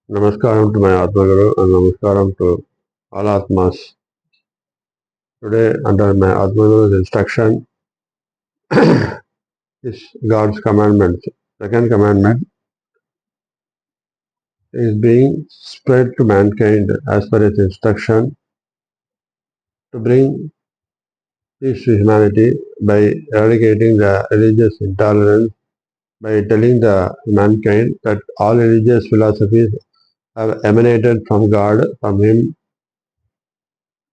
Namaskaram to my Atma Guru and Namaskaram to all Atmas. Today, under my Atma Guru's instruction, is God's commandment. Second commandment is being spread to mankind as per his instruction to bring peace to humanity by eradicating the religious intolerance, by telling the mankind that all religious philosophies have emanated from God, from Him,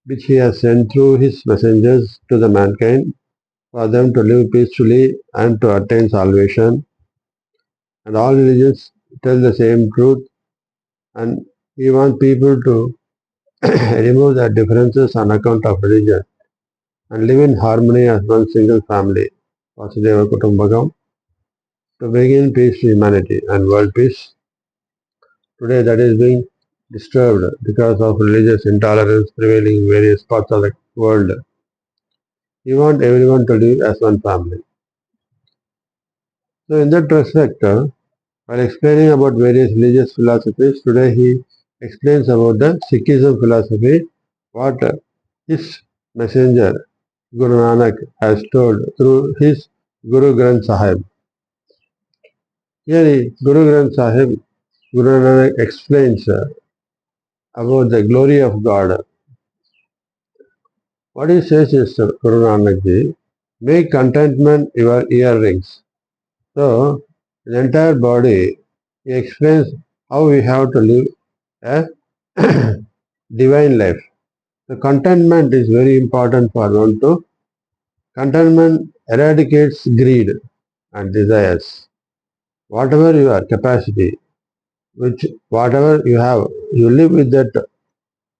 which He has sent through His messengers to the mankind for them to live peacefully and to attain salvation. And all religions tell the same truth, and we want people to remove their differences on account of religion and live in harmony as one single family, Vasudeva Kutumbakam, to bring in peace to humanity and world peace. Today that is being disturbed because of religious intolerance prevailing in various parts of the world. We want everyone to live as one family. So in that respect, while explaining about various religious philosophies, today he explains about the Sikhism philosophy, what his messenger Guru Nanak has told through his Guru Granth Sahib. Here Guru Granth Sahib, Guru Nanak explains about the glory of God. What he says is, Guru Nanak ji, make contentment your earrings. So, the entire body, he explains how we have to live a divine life. The contentment is very important for one to. Contentment eradicates greed and desires. Whatever your capacity, whatever you have, you live with that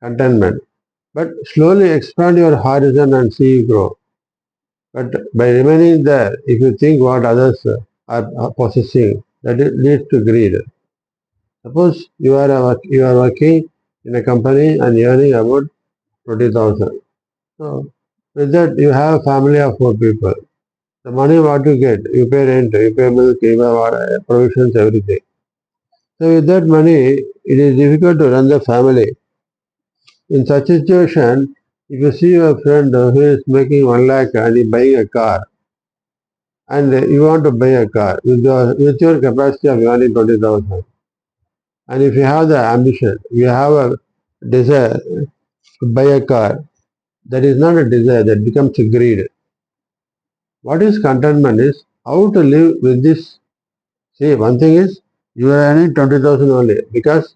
contentment. But slowly expand your horizon and see you grow. But by remaining there, if you think what others are possessing, that it leads to greed. Suppose you are working in a company and earning about 20,000. So with that you have a family of 4 people. The money what you get, you pay rent, you pay milk, you pay water, provisions, everything. So with that money, it is difficult to run the family. In such a situation, if you see a friend who is making 1 lakh and he buying a car, and you want to buy a car with your capacity of earning 20,000, and if you have the ambition, you have a desire to buy a car, that is not a desire, that becomes a greed. What is contentment is how to live with this. See, one thing is you are earning 20,000 only because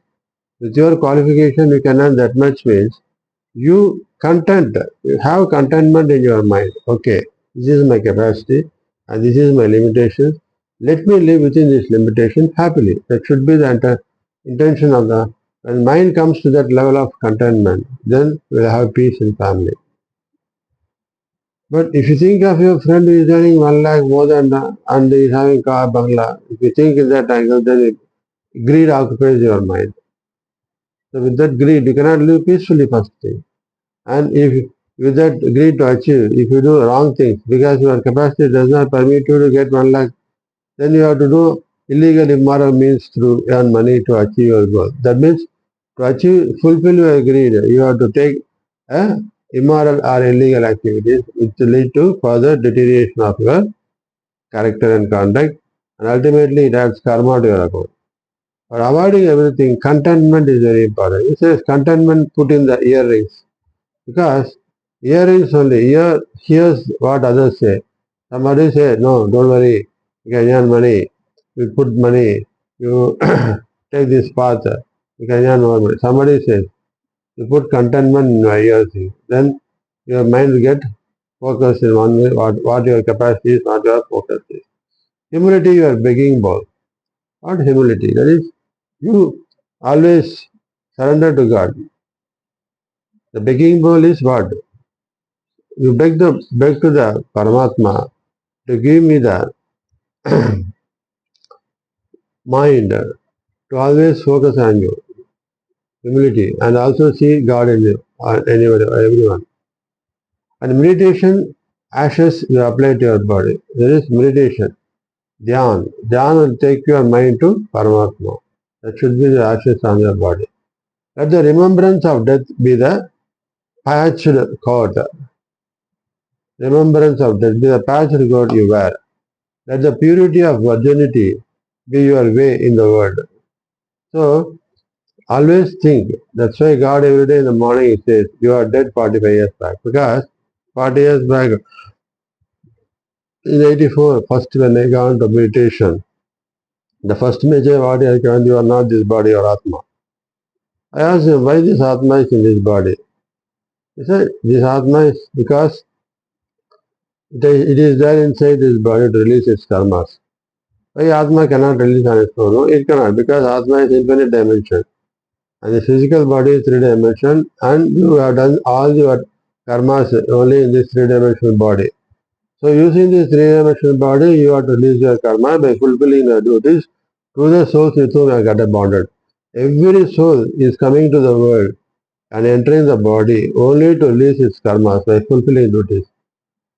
with your qualification you can earn that much means you have contentment in your mind. Okay, this is my capacity and this is my limitation. Let me live within this limitation happily. That should be the intention of the. When mind comes to that level of contentment, then we'll have peace in family. But if you think of your friend who is earning 1 lakh more than and is having car, bangla, if you think in that angle, then greed occupies your mind. So with that greed, you cannot live peacefully first thing. And if with that greed to achieve, if you do wrong things, because your capacity does not permit you to get 1 lakh, then you have to do illegal, immoral means to earn money to achieve your goal. That means to fulfill your greed, you have to take immoral or illegal activities which lead to further deterioration of your character and conduct, and ultimately it adds karma to your account. For avoiding everything, contentment is very important. It says contentment put in the earrings, because earrings only, ear hears what others say. Somebody say, no, don't worry, you can earn money, you put money, you take this path, you can earn more money. Somebody says, you put contentment in your ears, then your mind will get focused in one way, what your capacity is, what your focus is. Humility, you are begging bowl. Not humility, that is, you always surrender to God. The begging bowl is what? You beg to the Paramatma to give me the mind to always focus on you, humility, and also see God in you, anybody, everyone. And meditation, ashes you apply to your body. There is meditation, dhyan. Dhyan will take your mind to Paramatma. That should be the ashes on your body. Let the remembrance of death be the patched coat. Remembrance of death be the patched coat you wear. Let the purity of virginity be your way in the world. So, always think. That's why God every day in the morning says, you are dead 45 years back. Because 40 years back, in 84, first when I got into meditation, the first major body I found, you are not this body or Atma. I asked him, why this Atma is in this body? He said, this Atma is because it is there inside this body to release its karmas. Why Atma cannot release on its own? No, it cannot, because Atma is infinite dimension. And the physical body is three dimension, and you have done all your karmas only in this three-dimensional body. So using this three-dimensional body, you have to release your karma by fulfilling the duties to the souls with whom you got bonded. Every soul is coming to the world and entering the body only to release its karmas by fulfilling duties.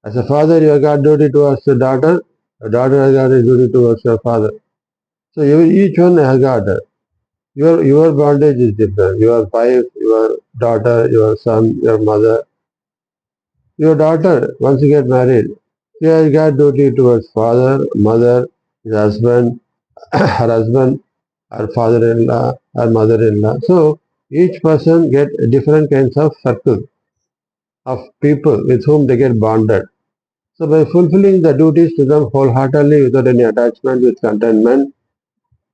As a father, you have got duty towards the daughter. A daughter has got a duty towards your father. So each one has got your bondage is different. Your wife, your daughter, your son, your mother. Your daughter, once you get married, she has got duty towards father, mother, his husband, her husband, her father-in-law, her mother-in-law. So each person get different kinds of circle of people with whom they get bonded. So by fulfilling the duties to them wholeheartedly without any attachment with contentment,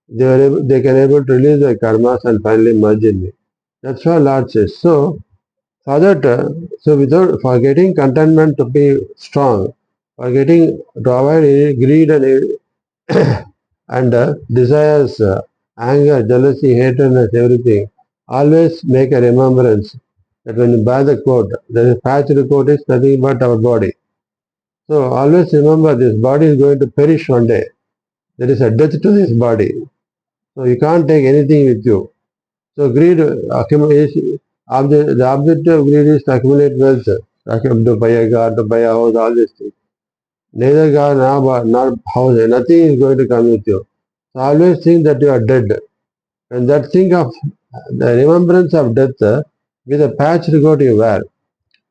they can able to release their karmas and finally merge in me. That's what Lord says. So for that, for getting contentment to be strong, for getting to avoid any greed and desires, anger, jealousy, hatredness, everything, always make a remembrance that when you buy the coat, the patched coat is nothing but our body. So always remember this body is going to perish one day. There is a death to this body. So you can't take anything with you. So greed the objective of greed is to accumulate wealth, to buy a car, to buy a house, all these things. Neither car nor house, nothing is going to come with you. So always think that you are dead. And that think of the remembrance of death with a patch coat you wear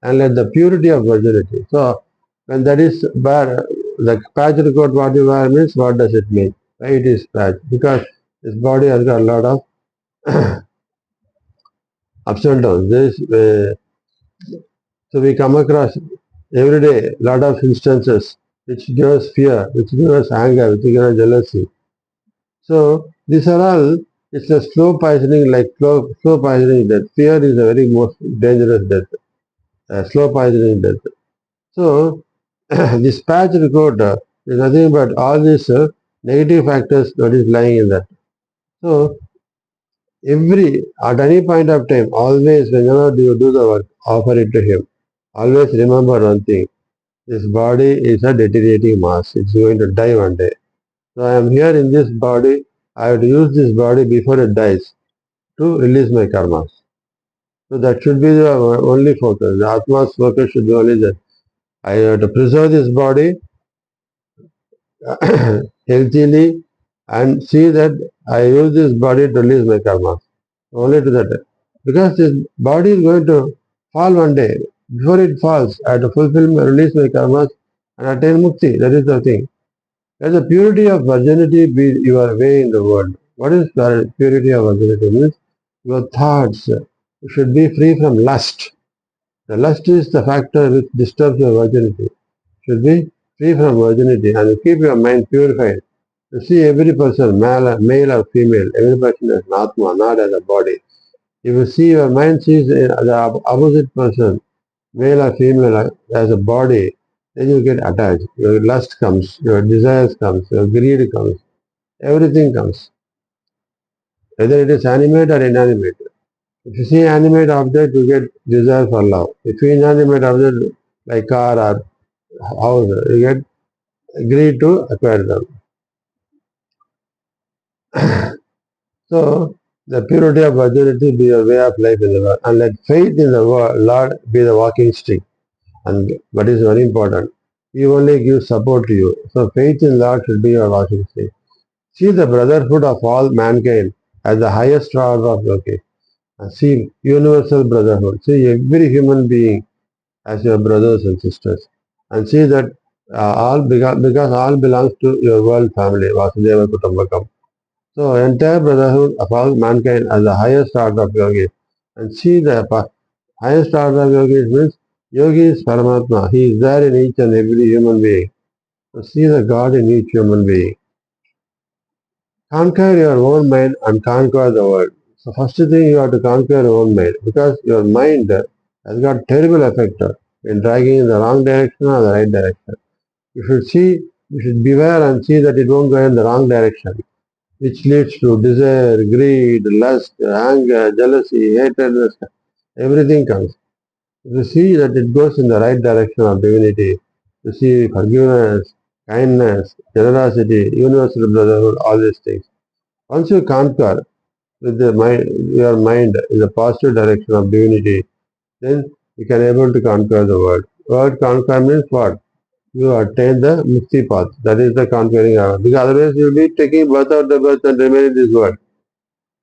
and let the purity of virginity. So when that is bad, the patch coat what you wear means what does it mean? Why it is patch? Because this body has got a lot of ups and downs. So we come across every day lot of instances which give us fear, which give us anger, which give us jealousy. So these are all, it's a slow poisoning, like slow poisoning death. Fear is a very most dangerous death, slow poisoning death. So this patch record is nothing but all these negative factors that is lying in that. So at any point of time, always whenever you do the work, offer it to him. Always remember one thing. This body is a deteriorating mass. It's going to die one day. So I am here in this body. I have to use this body before it dies to release my karmas. So that should be the only focus. The Atma's focus should be only that. I have to preserve this body healthily and see that I use this body to release my karmas. Only to that. Because this body is going to fall one day. Before it falls, I have to release my karmas and attain mukti. That is the thing. Let the purity of virginity be your way in the world. What is purity of virginity? Means your thoughts should be free from lust. The lust is the factor which disturbs your virginity. Should be free from virginity and keep your mind purified. You see every person, male or female, every person as an Atma, not as a body. If you see your mind sees the opposite person, male or female, as a body, then you get attached. Your lust comes, your desires comes, your greed comes, everything comes. Whether it is animate or inanimate. If you see animate object, you get desire for love. If you inanimate object like car or house, you get greed to acquire them. So the purity of virginity be your way of life in the world, and let faith in the Lord be the walking stick. And what is very important, He only gives support to you. So faith in Lord should be your walking stick. See the brotherhood of all mankind as the highest order of yogi. And see universal brotherhood. See every human being as your brothers and sisters. And see that because all belongs to your world family, Vasudeva Kutumbakam. So entire brotherhood of all mankind as the highest order of yogis. And see the highest order of yogis means yogi is Paramatma. He is there in each and every human being. So see the God in each human being. Conquer your own mind and conquer the world. So first thing you have to conquer your own mind because your mind has got terrible effect in dragging in the wrong direction or the right direction. You should beware and see that it won't go in the wrong direction, which leads to desire, greed, lust, anger, jealousy, hatred, everything comes. If you see that it goes in the right direction of divinity, you see forgiveness, kindness, generosity, universal brotherhood, all these things. Once you conquer with your mind in the positive direction of divinity, then you can able to conquer the world. Word conquer means what? You attain the mukti path. That is the conquering hour. Because otherwise you will be taking birth after birth and remain in this world.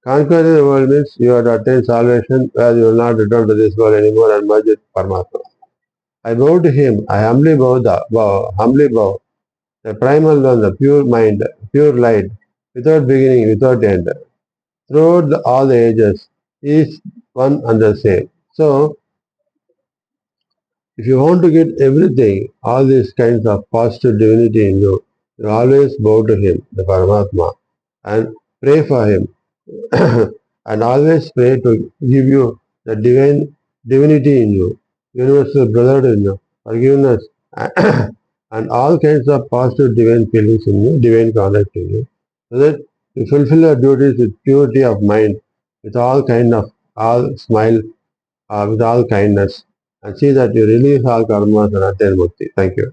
Conquering the world means you have to attain salvation where you will not return to this world anymore and merge with Paramatma. I bow to him. I humbly bow. The primal one, the pure mind, pure light, without beginning, without end. Throughout all the ages, is one and the same. So, if you want to get everything, all these kinds of positive divinity in you, you always bow to him, the Paramatma, and pray for him. And always pray to give you the divine divinity in you, universal brotherhood in you, forgiveness, and all kinds of positive divine feelings in you, divine conduct in you, so that you fulfill your duties with purity of mind, with all smile, with all kindness, and see that you release all karmas and attain mukti. Thank you.